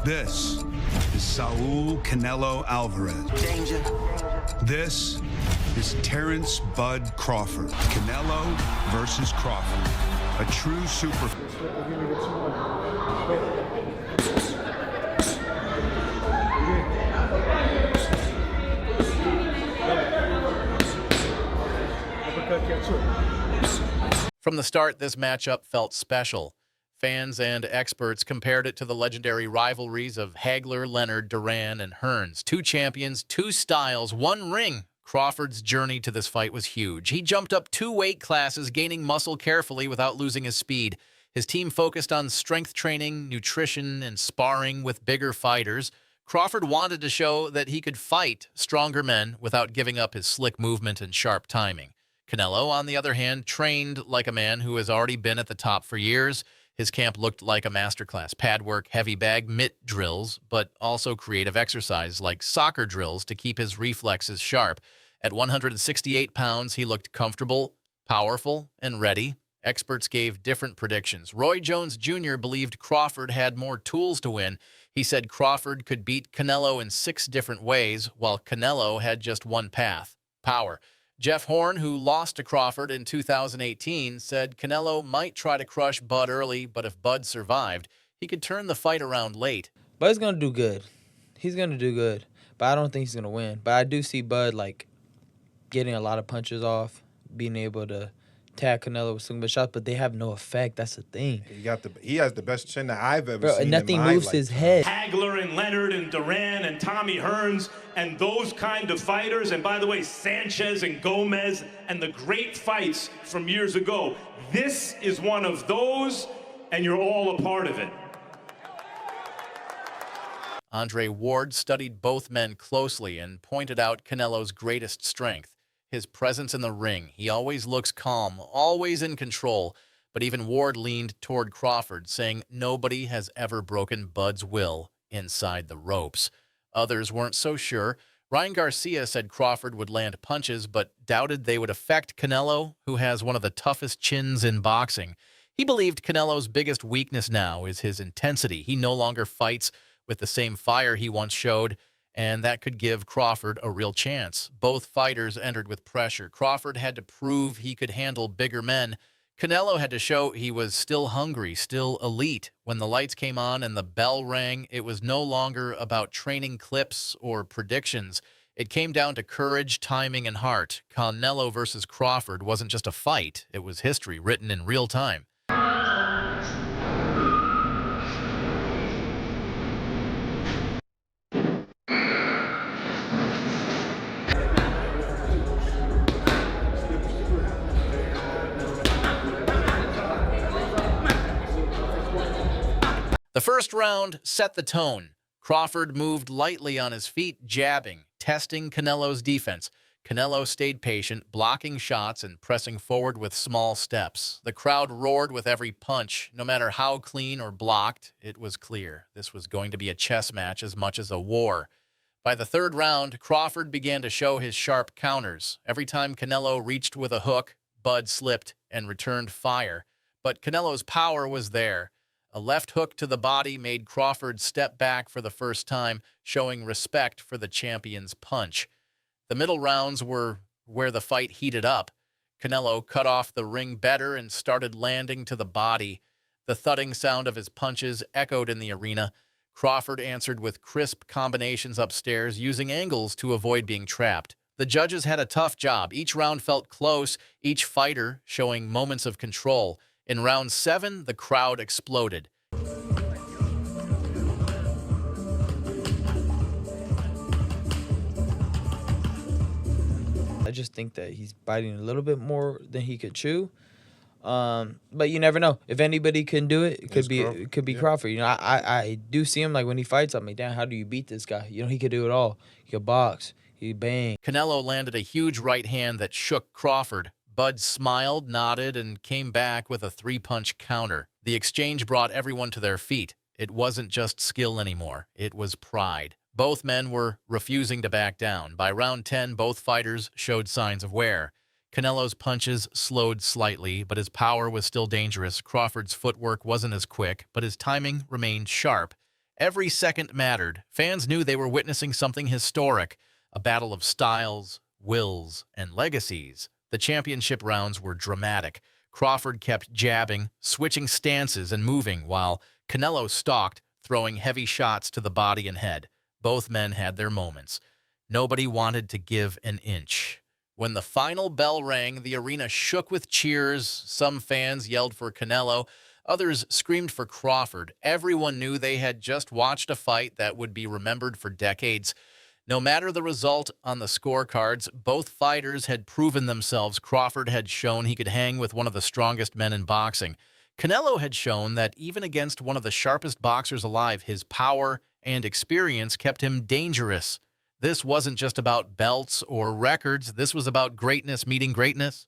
This is Saul Canelo Alvarez. Danger. This is Terence Bud Crawford. Canelo versus Crawford. A true super. From the start, this matchup felt special. Fans and experts compared it to the legendary rivalries of Hagler, Leonard, Duran, and Hearns. Two champions, two styles, one ring. Crawford's journey to this fight was huge. He jumped up 2 weight classes, gaining muscle carefully without losing his speed. His team focused on strength training, nutrition, and sparring with bigger fighters. Crawford wanted to show that he could fight stronger men without giving up his slick movement and sharp timing. Canelo, on the other hand, trained like a man who has already been at the top for years. His camp looked like a masterclass: pad work, heavy bag, mitt drills, but also creative exercise like soccer drills to keep his reflexes sharp. At 168 pounds, he looked comfortable, powerful, and ready. Experts gave different predictions. Roy Jones Jr. believed Crawford had more tools to win. He said Crawford could beat Canelo in 6 different ways, while Canelo had just one path: power. Jeff Horn, who lost to Crawford in 2018, said Canelo might try to crush Bud early, but if Bud survived, he could turn the fight around late. Bud's going to do good. He's going to do good, but I don't think he's going to win. But I do see Bud, like, getting a lot of punches off, being able to tag Canelo with some good shots, but they have no effect. That's the thing. He has the best chin that I've ever seen. And nothing in my moves his lifetime. head. Hagler and Leonard and Duran and Tommy Hearns and those kind of fighters, and by the way, Sanchez and Gomez and the great fights from years ago. This is one of those, and you're all a part of it. Andre Ward studied both men closely and pointed out Canelo's greatest strength: his presence in the ring. He always looks calm, always in control. But even Ward leaned toward Crawford, saying nobody has ever broken Bud's will inside the ropes. Others weren't so sure. Ryan Garcia said Crawford would land punches, but doubted they would affect Canelo, who has one of the toughest chins in boxing. He believed Canelo's biggest weakness now is his intensity. He no longer fights with the same fire he once showed, and that could give Crawford a real chance. Both fighters entered with pressure. Crawford had to prove he could handle bigger men. Canelo had to show he was still hungry, still elite. When the lights came on and the bell rang, it was no longer about training clips or predictions. It came down to courage, timing, and heart. Canelo versus Crawford wasn't just a fight. It was history written in real time. The first round set the tone. Crawford moved lightly on his feet, jabbing, testing Canelo's defense. Canelo stayed patient, blocking shots and pressing forward with small steps. The crowd roared with every punch. No matter how clean or blocked, it was clear this was going to be a chess match as much as a war. By the 3rd round, Crawford began to show his sharp counters. Every time Canelo reached with a hook, Bud slipped and returned fire. But Canelo's power was there. A left hook to the body made Crawford step back for the first time, showing respect for the champion's punch. The middle rounds were where the fight heated up. Canelo cut off the ring better and started landing to the body. The thudding sound of his punches echoed in the arena. Crawford answered with crisp combinations upstairs, using angles to avoid being trapped. The judges had a tough job. Each round felt close, each fighter showing moments of control. In round 7, the crowd exploded. I just think that he's biting a little bit more than he could chew. But you never know. If anybody can do it, it could be Crawford. You know, I do see him, like, when he fights, I'm like, damn, how do you beat this guy? You know, he could do it all. He could box. He bang. Canelo landed a huge right hand that shook Crawford. Bud smiled, nodded, and came back with a 3-punch counter. The exchange brought everyone to their feet. It wasn't just skill anymore. It was pride. Both men were refusing to back down. By round 10, both fighters showed signs of wear. Canelo's punches slowed slightly, but his power was still dangerous. Crawford's footwork wasn't as quick, but his timing remained sharp. Every second mattered. Fans knew they were witnessing something historic, a battle of styles, wills, and legacies. The championship rounds were dramatic. Crawford kept jabbing, switching stances and moving, while Canelo stalked, throwing heavy shots to the body and head. Both men had their moments. Nobody wanted to give an inch. When the final bell rang, the arena shook with cheers. Some fans yelled for Canelo. Others screamed for Crawford. Everyone knew they had just watched a fight that would be remembered for decades. No matter the result on the scorecards, both fighters had proven themselves. Crawford had shown he could hang with one of the strongest men in boxing. Canelo had shown that even against one of the sharpest boxers alive, his power and experience kept him dangerous. This wasn't just about belts or records. This was about greatness meeting greatness.